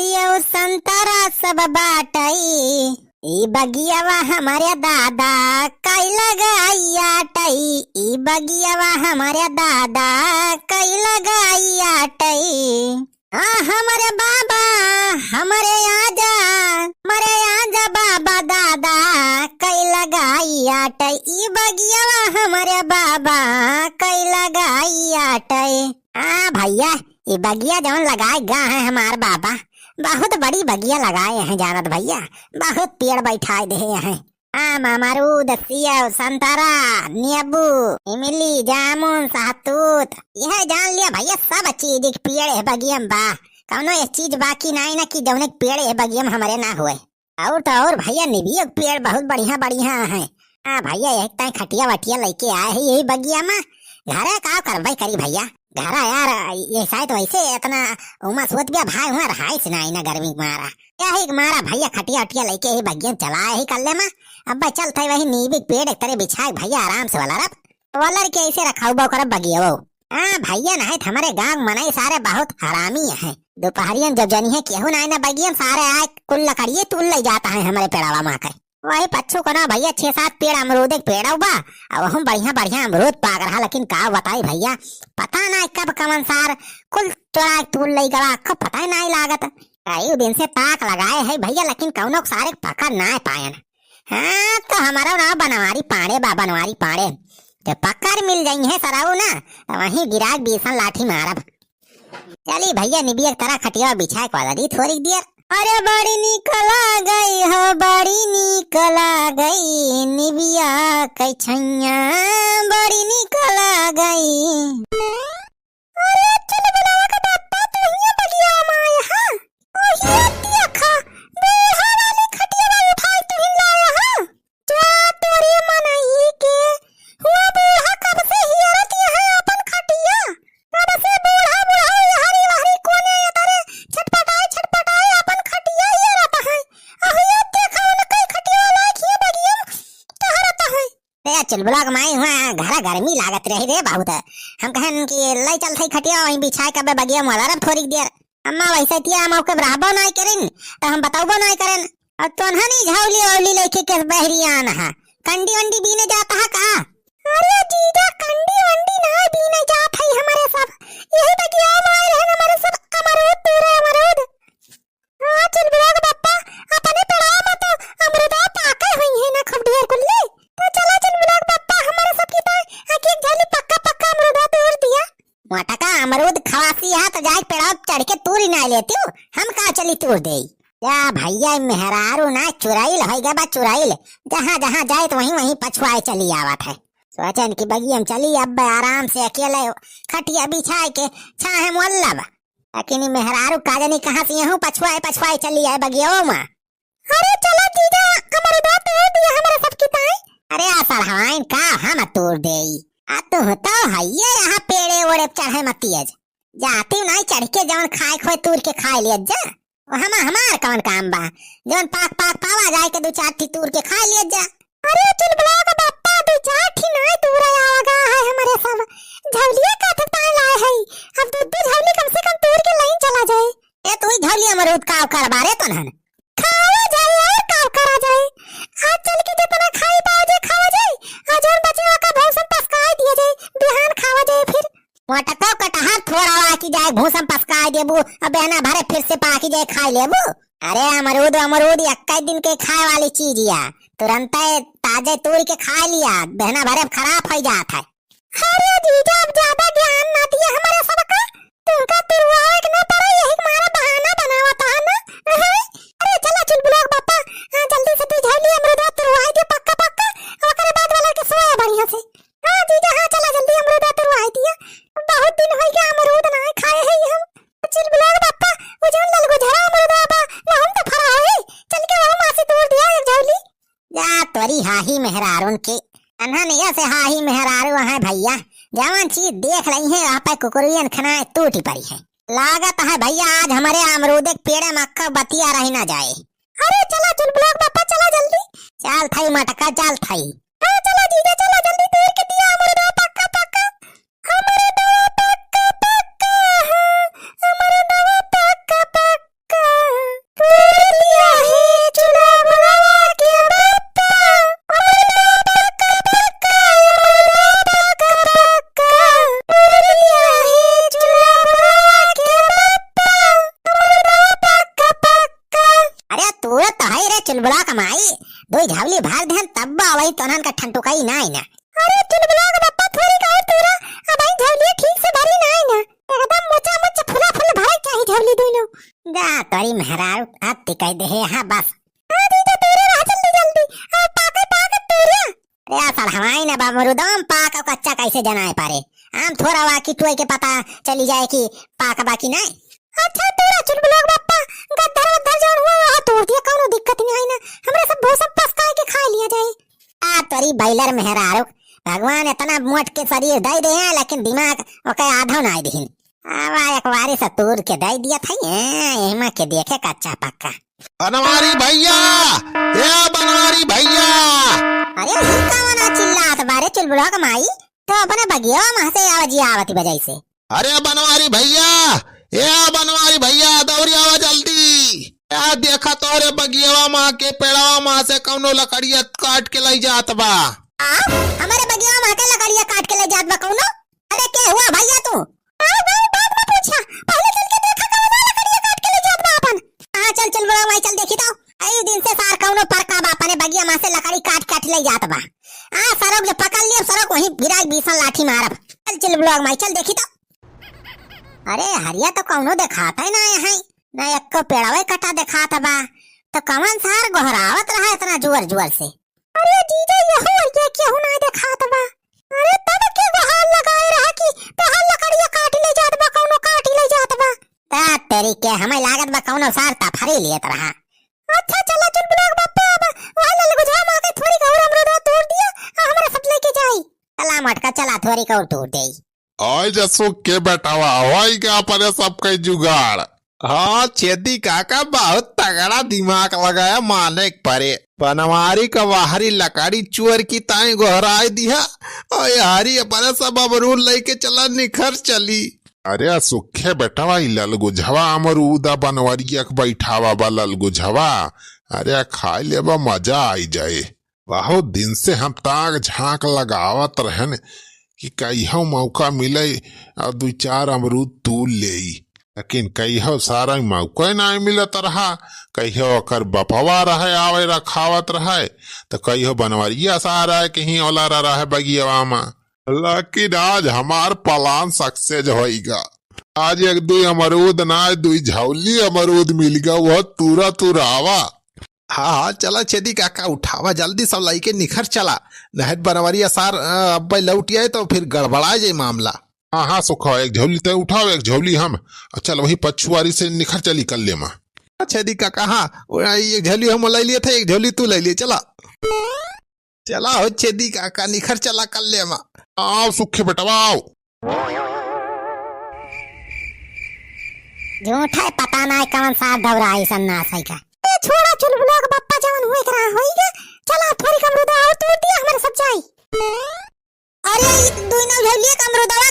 Save संतरा सब बाटई, ई बगियावा हमारे दादा कई लगाई आटई, ई बगियावा हमारे दादा कई लगाई आटई। हमारे बाबा हमारे आजा बाबा दादा कई लगाई आटई, ई बगियावा हमारे बाबा कई लगाई आटई। भैया ये बगिया जौन लगाए गा है हमार बाबा, बहुत बड़ी बगिया लगाए हैं जानत भैया, बहुत पेड़ बैठाए दे हैं। आम अमरूद सेव संतरा नींबू इमली जामुन सहतूत, यह जान लिया भैया सब चीज एक पेड़ है बगिया में बा। कौनो एक चीज बाकी नहीं ना कि जौन एक पेड़ है बगिया में हमारे ना हुए। और तो और भैया निबियो पेड़ बहुत बढ़िया बढ़िया है। भैया एक टाइम खटिया वटिया लेके आए है यही बगिया में, घरे का करवाई करी भैया घरा यार ये शायद वैसे इतना उमा सोच गया भाई हुआ रहा से ना गर्मी मारा क्या ही मारा भैया खटिया उटिया लेके ही बगिया चलाए ही कर ले मा। अब चल थे वही नीबी पेड़ एक तरह बिछाए भैया आराम से वलर के ऐसे रखा कर बगिया वो। भैया ना हमारे गाँव मनाई सारे बहुत हरामी है। दोपहरियन जब जनी है केहू ना बगिया सारे आए कुल लकड़िए तुल ले जाता है हमारे पेड़ावा माँ का। वही पच्छू को ना भैया 6-7 पेड़ अमरूद एक पेड़ बा और हम बढ़िया बढ़िया अमरूद पाक रहा, लेकिन का बताई भैया पता ना कब कमन सार कुल चोरा तूल ले गवा कब पता नहीं लागत। कई दिन से ताक लगाए है भैया लेकिन कौनो सारे पकड़ ना पायन। हाँ तो हमारा ना बनवारी पाड़े बा बनवारी पाड़े तो पकड़ मिल जाई है सराऊ ना तो वही गिरा बीसन लाठी मारब। चली भैया निबी एक तरह खटिया बिछाए क्वालिटी थोड़ी देर। अरे बड़ी निकला गई है बड़ी निकला गई निबिया कई छैया बड़ी निकला गई। अरे चल बनावा का बापा तू ही बगिया माय हां ओ ही तिया खा बूढ़ा वाली खटिया में उठाई तू ही लाया हां जा तोरी मनाई के हुआ बूढ़ा कब से ही रती है अपन खटिया कब से बूढ़ा हरी हरी कोने तारे छटपटाए अपन खटिया ये रहता है। अहो ये देखा न कई खटिया लाखिए बगिया कहां रहता है। ए चल ब्लॉग माई हुआ घरा गर्मी लागत रही रे बहुत। हम कहन कि ले चल थई खटिया वहीं बिछाए कबे बगिया मोला रे थोड़ी देर। अम्मा वैसे तिया हम के रहबो नहीं करेन तो हम बताओबो नहीं करेन और तोन्हा नहीं झावली औली लेके के बहरियान है कंडी वंडी बीने जाता है का। अरे जीजा कंडी वंडी ना बीने जात है हमारे सब यही बगिया में आए हैं हमारे सब अमरूद पूरे अमरूद। चल ब्लॉग बापा अपने पड़ा मत अमरूद पाके हुई है ना खूब ढेर कुल्ले तो चला चल ब्लॉग बापा हमारे सब की तो आके झाली पक्का पक्का अमरूद तोड़ दिया। मोटा का अमरूद खवासी है तो जाए पेड़ा चढ़ के तोड़ ना लेती हूँ हम का चली तोड़ दे या भैया मेहरारू ना चुराइल है गा बा चुराइल जहाँ जहाँ जाए तो वहीं वहीं पछुआए चली आवत है। सोचन की बगिया में चली अब आराम से अकेले खटिया बिछाए के छाहे मोल्ला बा लेकिन मेहरारू काजनी कहाँ से यूं पछुआए चली आए बगिया में। अरे चलो जीजा अमरूद तोड़ दिया हमारे सब की ताई। अरे असलहाइन का हम तोड़ देई तू तो हइये यहाँ पेड़े ओड़े चढ़े मतियज जाती नहीं चढ़ के जवन खाए खोए तोड़ के खाए लियज जा हमार कौन काम बा जवन पाक पावा जाए के 2-4 ठी तोड़ के खा लियज जा। अरे चल ब्लॉग बापा 2-4 ठी नहीं तोड़ आवागा है हमारे सब झवलिया का तो ताई लाए है अब 2 झवली कम से कम तोड़ के लाइन चला जाए। ए तू ही झवली अमरूद का करबारे तो नन खावा जाए यार का करा जाए आज चल के जितना खाई पाओ जे खावा जाए आज और बचवा का भूसम पसकाए दिया जाए बिहान खावा जाए फिर मोटका कटहर थोड़ा की जाए भूसम पसकाए देबू अब बहना भरे फिर से पाकी जाए खा लेबू। अरे अमरूद एक दिन के खाए वाली चीज या तुरंत ताजे तोड़ के खा लिया बहना भरे खराब हो जाता है। अरे जीजा अब ज्यादा ज्ञान ना दिया हमारे सबका तुमका तुरवाए ना पड़ा यही हमारा बहाना बनावा था ना। अरे चला चल ब्लॉग बापा जल्दी से तू झाली अमरूद तुरवाए दे पक्का पक्का ओकरे बाद वाला के सोया बढ़िया से। हां जीजा हां चला जल्दी अमरूद तुरवाए दिया बहुत दिन हो गया अमरूद ना खाए है हम। चल ब्लॉग बापा वो जो ललगो झरा अमरूद बा वो हम तो फरा है चल के वो मासी तोड़ दिया एक झाली जा तोरी हाही मेहरारून के अनहनिया से हाही मेहरारू है भैया जवान चीज देख रही है वहाँ पे कुकुरियन खनाए टूटी पड़ी है लागत है भैया आज हमारे अमरूद के पेड़ मक्का बतिया रही ना जाए। अरे चला चल ब्लॉग बापा चला जल्दी चल थई मटका चल थई चला जीजा चला जल्दी तोड़ के दिया अमरूद पक्का पक्का अमरूद पक्का पक्का अमरूद पक्का पक्का चुलबुला कमाई दो झावली भर देन तब आवई तनन का ठंटुकाई नाई ना। अरे चुलबुला का बापा थोड़ी का और तोरा अब आई झावली ठीक से भरी नाई ना, एकदम मोचा मोचा फुला फुला भरे चाही झावली दोनों। जा तोरी मेहरारू अब तिकाई दे हां बस आ दी तो तोरे रह जल्दी जल्दी आ पाके पाके तोरे रे साल हवाई ना बामरुदम पाक और कच्चा कैसे जनाए पारे आम थोड़ा वाकी टोई के पता चली जाए कि पाक बाकी नहीं। अच्छा तोरा चुलबुला बापा गद्दर वद्दर जौन हुआ वहां तोड़ दिया कोनो दिक्कत नहीं आई ना, हमरा सब भूसा पसकाए के खा लिया जाए। आ तोरी बैलर मेहरारू भगवान इतना मोट के शरीर दे दे हैं लेकिन दिमाग ओके आधा ना दिहिन। आवा एक बारी से तोड़ के दे दिया था एमा के देखे कच्चा पक्का। बनवारी भैया, ए बनवारी भैया। अरे ही कावना चिल्लात बारे चुलबुला कमाई तो अपने बगिया वहां से आवाजी आवती बजाई से। अरे बनवारी भैया, ए बनवारी भैया दौड़ी आवा जल्दी। या देखा तोरे बगियावा माँ के पेड़ावा माँ से कौनो लकड़िया काट के लाई जात बा। हमारे बगिया माँ के लकड़िया काट के ले जात बा कौनो? अरे क्या हुआ भैया तू? भाई बात मत पूछा, पहले चल के देखा कौनो लकड़िया काट के ले जात बा अपन। हां चल चल बड़ा भाई चल देखी तो आई दिन से सार कौनो परका बापा ने बगिया माँ से लकड़ी काट काट ले जात बा। सरक जो पकड़ लिया सरक वहीं गिराई बीसन लाठी मारब। चल चल बड़ा भाई चल देखी तो। अरे हरिया तो कौनो दिखाता ही ना है ना एक को पेड़ावे कटा दिखाता बा तो कौन सार गोहरावत रहा इतना जोर जोर से। अरे जीजा यहो ये क्यों ना दिखाता बा? अरे तब के गोहाल लगाए रहा कि तोहार लकड़िया काट ले जात बा कौनो काट ले जात बा। ता तेरी के हमें लागत बा कौनो सार तफरी लेत रहा। अच्छा चला चल ब्लॉक बापा अब वहां ले गुजरा मां के थोड़ी गौर अमरूद तोड़ दिया हमरा सब लेके जाई। चला मटका चला थोड़ी को तोड़ देई। ओए जसो के बेटावा होई क्या पर सब के जुगाड़। हाँ छेदी काका बहुत तगड़ा दिमाग लगाया माने परे। बनवारी का बाहरी लकड़ी चुअर की ताई गोहराई दिया और हारी अपने सब अमरूद लेके चला निखर चली। अरे सुखे बेटावा लल गुझवा अमरूदा बनवारिया के बैठावा बा लल गुझवा। अरे खाई ले बा मजा आई जाए। बहुत दिन से हम ताक झांक लगावत रहन कि कईहो मौका मिले और दो चार अमरूद तूल ले, लेकिन कईहो सारा मौका नहीं मिलत रहा। कईहो अकर बपवा रहे आवे रखावत रहे तो कईहो बनवरिया सारा है कहीं ओला रहे बगिया में। लेकिन आज हमार प्लान सक्सेस होएगा। आज एक दो अमरूद ना दो झौली अमरूद मिल गया वह तूरा तुरावा। हाँ हाँ चला छेदी काका उठावा जल्दी सब लाइके निखर चला नहर बनवरिया सार अब लौट आए तो फिर गड़बड़ा जाए मामला। हाँ हाँ सुखा एक झोली तय उठाओ एक झोली हम चल वही पछुआरी से निखर चली कल ले माँ। छेदी काका हाँ एक झोली हम ले लिए थे एक झोली तू ले लिए चला चला हो छेदी काका निखर चला कल ले माँ। आओ सुखे बेटवाओ। झूठा पता ना कौन सा दौराई सन्नासी का। छोड़ा चुलबुला का बापा जवन हुए करा होइगा चला थोड़ी कमरुदा और तोड़ दिया हमारे सब जाई। अरे दुई ना झोलिए कमरुदावा